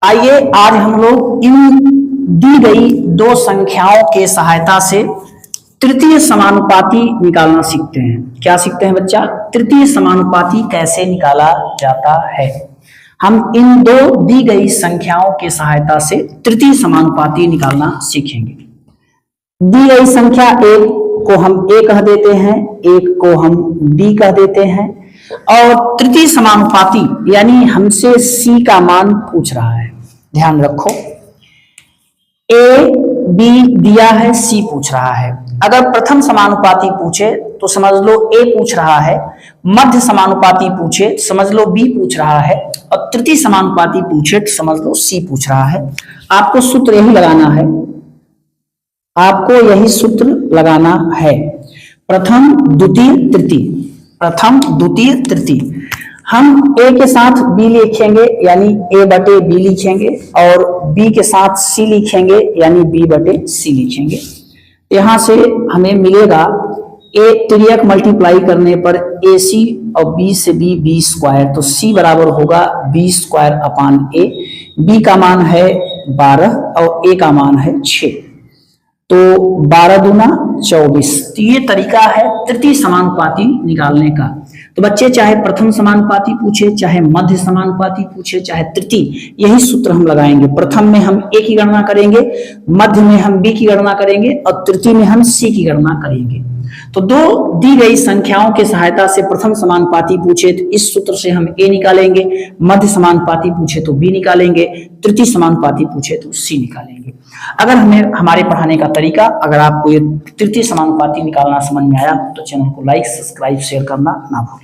आइए आज हम लोग इन दी गई दो संख्याओं के सहायता से तृतीय समानुपाती निकालना सीखते हैं। क्या सीखते हैं बच्चा? तृतीय समानुपाती कैसे निकाला जाता है। हम इन दो दी गई संख्याओं के सहायता से तृतीय समानुपाती निकालना सीखेंगे। दी गई संख्या एक को हम ए कह देते हैं, एक को हम बी कह देते हैं, और तृतीय समानुपाती यानी हमसे सी का मान पूछ रहा है। ध्यान रखो, ए बी दिया है, सी पूछ रहा है। अगर प्रथम समानुपाती पूछे तो समझ लो ए पूछ रहा है, मध्य समानुपाती पूछे समझ लो बी पूछ रहा है, और तृतीय समानुपाती पूछे तो समझ लो सी पूछ रहा है। आपको सूत्र यही लगाना है, आपको यही सूत्र लगाना है, प्रथम द्वितीय तृतीय, प्रथम द्वितीय तृतीय। हम ए के साथ बी लिखेंगे यानी ए बटे बी लिखेंगे, और बी के साथ सी लिखेंगे यानी बी बटे सी लिखेंगे। यहां से हमें मिलेगा ए तिर्यक मल्टीप्लाई करने पर ए सी और बी से बी बी स्क्वायर, तो सी बराबर होगा बी स्क्वायर अपान ए। बी का मान है 12 और ए का मान है 6, तो 12 दूना 24। तो ये तरीका है तृतीय समानुपाती निकालने का। तो बच्चे चाहे प्रथम समानुपाती पूछे, चाहे मध्य समानुपाती पूछे, चाहे तृतीय, यही सूत्र हम लगाएंगे। प्रथम में हम ए की गणना करेंगे, मध्य में हम बी की गणना करेंगे, और तृतीय में हम सी की गणना करेंगे। तो दो दी गई संख्याओं के सहायता से प्रथम समानुपाती पूछे तो इस सूत्र से हम ए निकालेंगे, मध्य समानुपाती पूछे तो बी निकालेंगे, तृतीय समानुपाती पूछे तो सी निकालेंगे। अगर हमें हमारे पढ़ाने का तरीका, अगर आपको ये तृतीय समानुपाती निकालना समझ में आया तो चैनल को लाइक, सब्सक्राइब, शेयर करना ना भूलें।